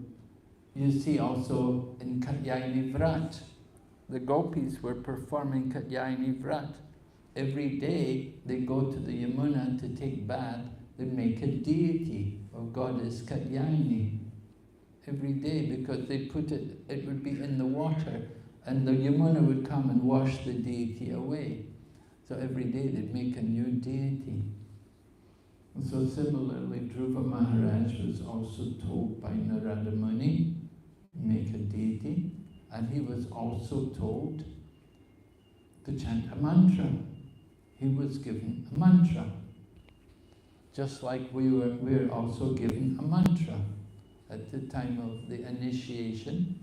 you see also in Katyayani Vrat, the gopis were performing Katyayani Vrat. Every day they go to the Yamuna to take bath. They make a deity of goddess Katyayani every day, because they put it would be in the water, and the Yamuna would come and wash the deity away. So every day they'd make a new deity. And so similarly, Dhruva Maharaj was also told by Narada Muni, make a deity, and he was also told to chant a mantra. He was given a mantra. Just like we're also given a mantra. At the time of the initiation,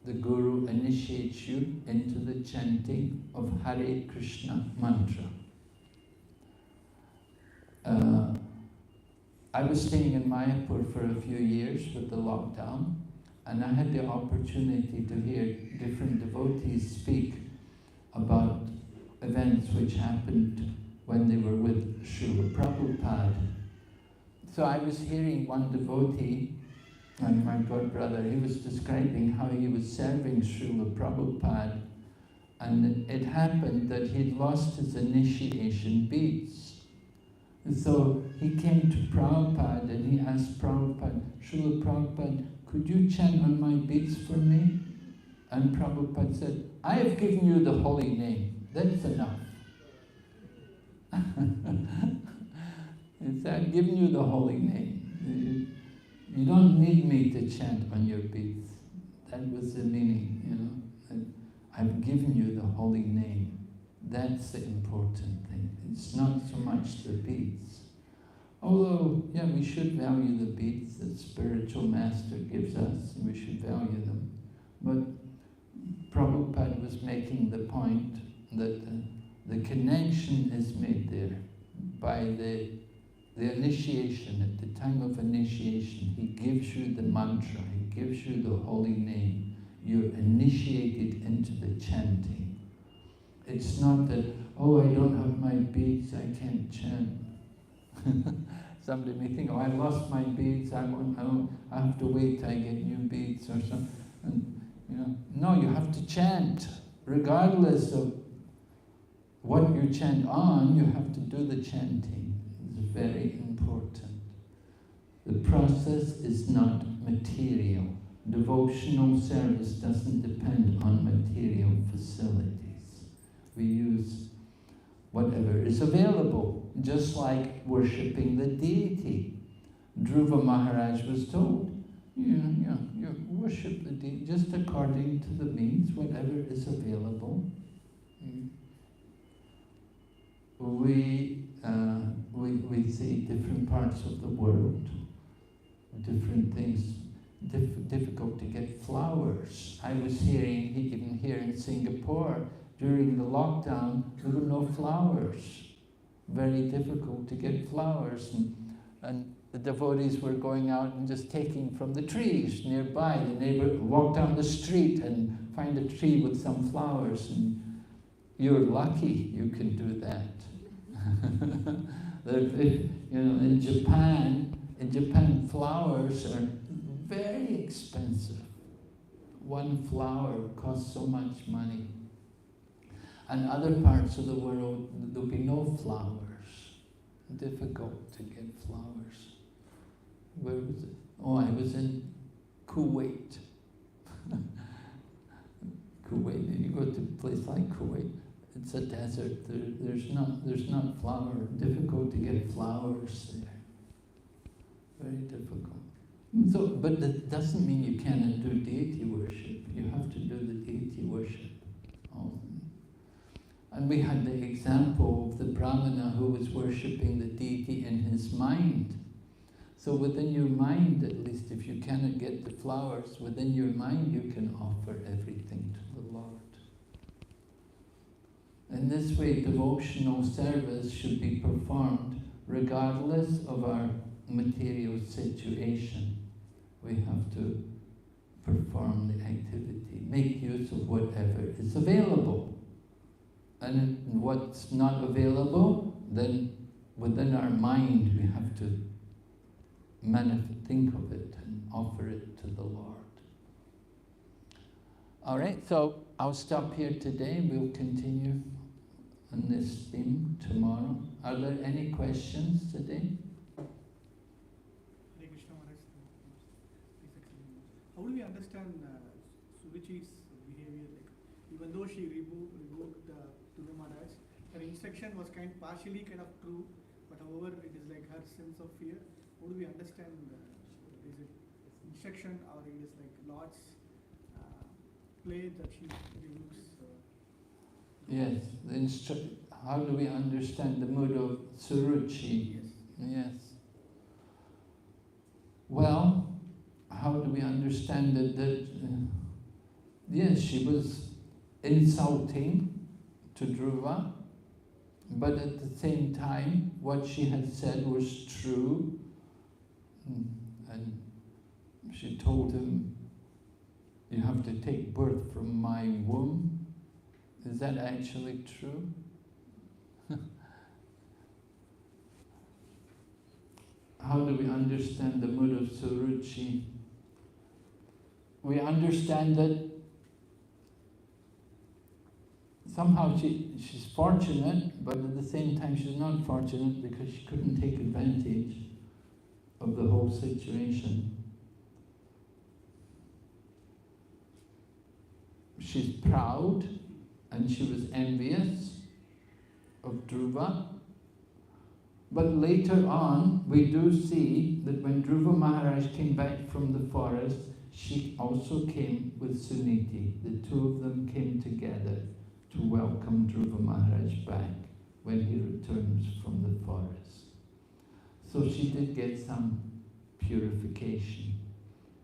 the Guru initiates you into the chanting of Hare Krishna mantra. I was staying in Mayapur for a few years with the lockdown, and I had the opportunity to hear different devotees speak about events which happened when they were with Srila Prabhupada. So I was hearing one devotee, and my god brother, he was describing how he was serving Srila Prabhupada, and it happened that he'd lost his initiation beads. And so he came to Prabhupada and he asked Prabhupada, Srila Prabhupada, could you chant on my beads for me? And Prabhupada said, I have given you the holy name, that's enough. He said, I've given you the holy name. You don't need me to chant on your beads. That was the meaning, you know. I've given you the holy name. That's the important thing. It's not so much the beads. Although, yeah, we should value the beads that spiritual master gives us. We should value them. But Prabhupada was making the point that the connection is made there by the initiation. At the time of initiation, he gives you the mantra, he gives you the holy name. You're initiated into the chanting. It's not that, oh, I don't have my beads, I can't chant. Somebody may think, oh, I lost my beads, I have to wait till I get new beads or something. And, you know, no, you have to chant. Regardless of what you chant on, you have to do the chanting. It's very important. The process is not material. Devotional service doesn't depend on material facilities. We use whatever is available, just like worshipping the deity. Dhruva Maharaj was told, you worship the deity just according to the means, whatever is available. We see different parts of the world, different things. Difficult to get flowers. I was hearing, even here in Singapore, during the lockdown, there were no flowers. Very difficult to get flowers. And the devotees were going out and just taking from the trees nearby. The neighbor walk down the street and find a tree with some flowers. And you're lucky you can do that. In Japan, flowers are very expensive. One flower costs so much money. And other parts of the world, there'll be no flowers. Difficult to get flowers. Where was it? Oh, I was in Kuwait. Kuwait, you go to a place like Kuwait, it's a desert. There's not flower. Difficult to get flowers there. Very difficult. So, but that doesn't mean you cannot do deity worship. You have to do the deity worship. And we had the example of the Brahmana who was worshipping the deity in his mind. So within your mind, at least, if you cannot get the flowers, within your mind you can offer everything to the Lord. In this way, devotional service should be performed regardless of our material situation. We have to perform the activity, make use of whatever is available. And what's not available, then within our mind we have to think of it and offer it to the Lord. All right, so I'll stop here today. We'll continue on this theme tomorrow. Are there any questions today? Hare Krishna Maharaj. How do we understand Suruchi's behavior? Like, even though she revoked Dhruva Maharaj, her instruction was partially kind of true, but however it is like her sense of fear. How do we understand? Is it instruction or it is like Lord's play that she rebukes? Yes, how do we understand the mood of Suruchi? Yes. Yes. Well, how do we understand it that, yes, she was insulting to Dhruva, but at the same time, what she had said was true, and she told him, you have to take birth from my womb. Is that actually true? How do we understand the mood of Suruchi? We understand that somehow she's fortunate, but at the same time she's not fortunate because she couldn't take advantage of the whole situation. She's proud and she was envious of Dhruva. But later on, we do see that when Dhruva Maharaj came back from the forest, she also came with Suniti. The two of them came together to welcome Dhruva Maharaj back when he returns from the forest. So she did get some purification.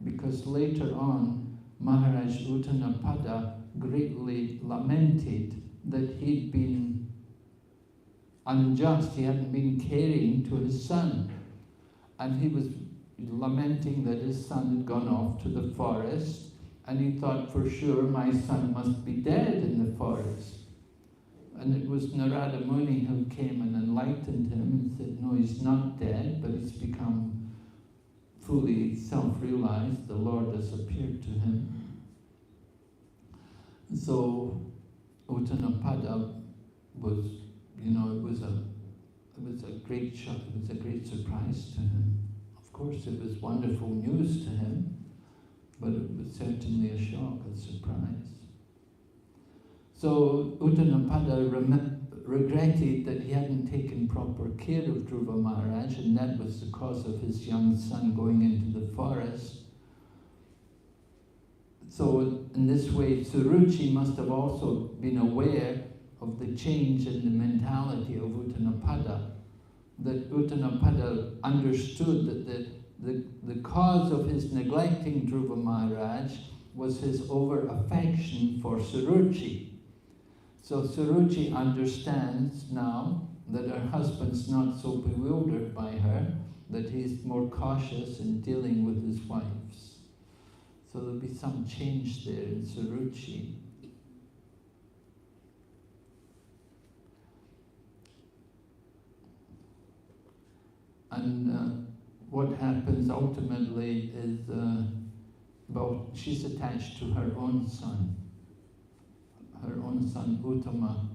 Because later on, Maharaj Uttanapada greatly lamented that he'd been unjust, he hadn't been caring to his son. And he was lamenting that his son had gone off to the forest, and he thought, for sure, my son must be dead in the forest. And it was Narada Muni who came and enlightened him and said, no, he's not dead, but he's become fully self-realized. The Lord has appeared to him. So Uttanapada was, it was a great shock, it was a great surprise to him. Of course, it was wonderful news to him, but it was certainly a shock, a surprise. So Uttanapada regretted that he hadn't taken proper care of Dhruva Maharaj, and that was the cause of his young son going into the forest. So in this way, Suruchi must have also been aware of the change in the mentality of Uttanapada, that Uttanapada understood that the cause of his neglecting Dhruva Maharaj was his over-affection for Suruchi. So Suruchi understands now that her husband's not so bewildered by her, that he's more cautious in dealing with his wives. So there'll be some change there in Suruchi. And what happens ultimately is, she's attached to her own son Uttama.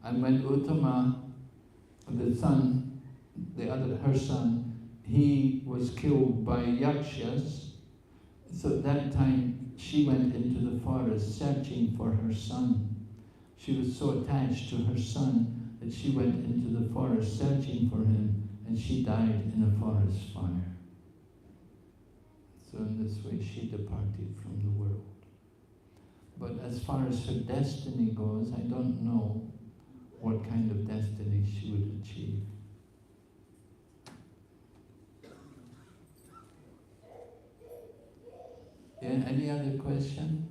And when Uttama, her son, he was killed by Yakshas, so at that time she went into the forest searching for her son. She was so attached to her son that she went into the forest searching for him, and she died in a forest fire. So in this way she departed from the world. But as far as her destiny goes, I don't know what kind of destiny she would achieve. Yeah, any other question?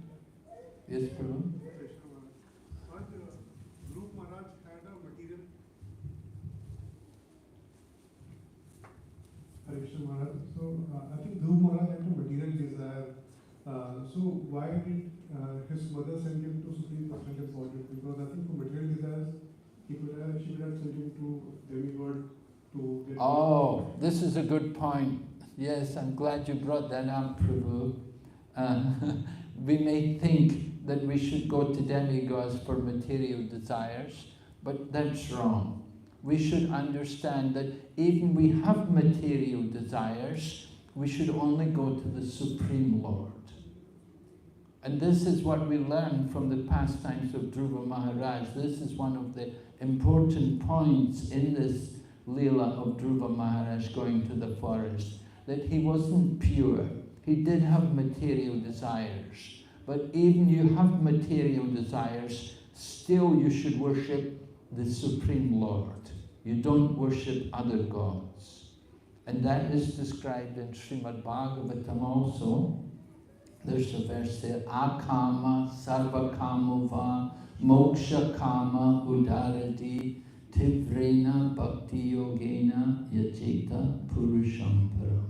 Yes, Prabhu? Dhruva Maharaj had a material. Hare Krishna Maharaj. So I think Dhruva Maharaj had a material desire. So why did his mother send him to Supreme Personality of Godhead? Because I think for material desires, she could have sent him to demigod to get. Oh, this is a good point. Yes, I'm glad you brought that up, Prabhu. We may think that we should go to demigods for material desires, but that's wrong. We should understand that even we have material desires, we should only go to the Supreme Lord. And this is what we learn from the pastimes of Dhruva Maharaj. This is one of the important points in this Leela of Dhruva Maharaj going to the forest, that he wasn't pure. He did have material desires, but even you have material desires, still you should worship the Supreme Lord. You don't worship other gods. And that is described in Srimad Bhagavatam also. There's a verse there, Akama sarvakamuva moksha kama udaradi tivrena bhakti yogena yajeta purusham param.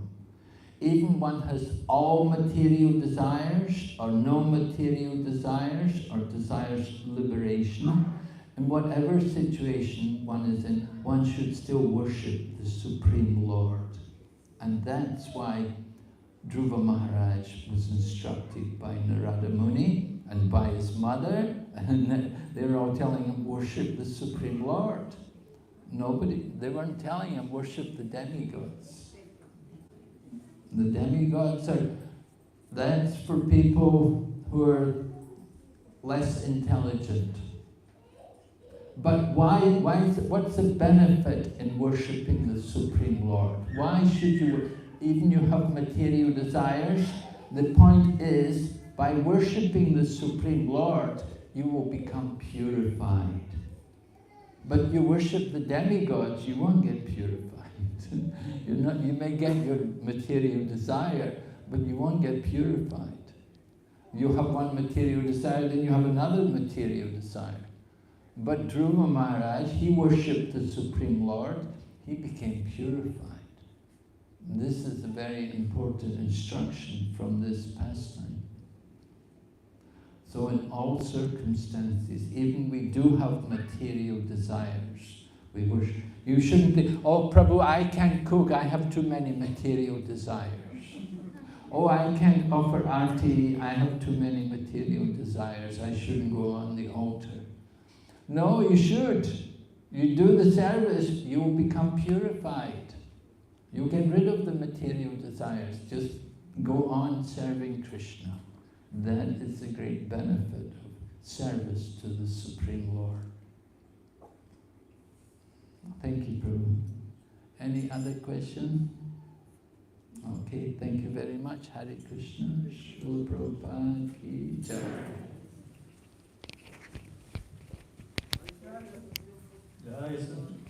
Even one has all material desires or no material desires or desires liberation, in whatever situation one is in, one should still worship the Supreme Lord. And that's why Dhruva Maharaj was instructed by Narada Muni and by his mother, and they were all telling him, worship the Supreme Lord. They weren't telling him, worship the demigods. The demigods that's for people who are less intelligent. But what's the benefit in worshipping the Supreme Lord? Why should you, even you have material desires, the point is, by worshipping the Supreme Lord, you will become purified. But you worship the demigods, you won't get purified. You may get your material desire, but you won't get purified. You have one material desire, then you have another material desire. But Dhruva Maharaj, he worshipped the Supreme Lord, he became purified. This is a very important instruction from this pastime. So in all circumstances, even we do have material desires, we worship. You shouldn't think, oh Prabhu, I can't cook, I have too many material desires. Oh, I can't offer arti, I have too many material desires, I shouldn't go on the altar. No, you should. You do the service, you will become purified. You get rid of the material desires, just go on serving Krishna. That is the great benefit of service to the Supreme Lord. Thank you, Prabhu. Any other question? Okay, thank you very much. Hare Krishna. Srila Prabhupada ki jai. Jai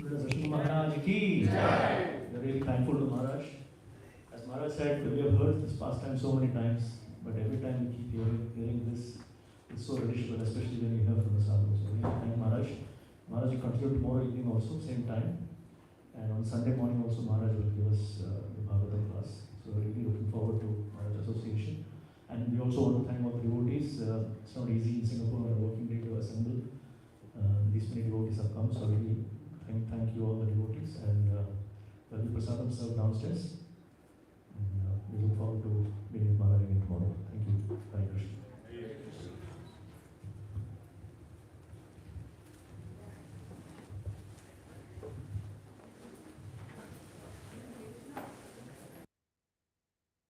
Narasimha Maharaj ki jai. We are really thankful to Maharaj. As Maharaj said, we have heard this pastime so many times, but every time we keep hearing this, it's so relishable, especially when we hear from the sadhu. So we thank Maharaj. Maharaj will continue tomorrow evening also, same time. And on Sunday morning also Maharaj will give us the Bhagavatam class. So we're really looking forward to Maharaj Association. And we also want to thank all the devotees. It's not easy in Singapore on a working day to assemble. These many devotees have come, so really thank you all the devotees. And there'll be prasadam served downstairs. And we look forward to being with Maharaj again tomorrow. Thank you. Hare Krishna.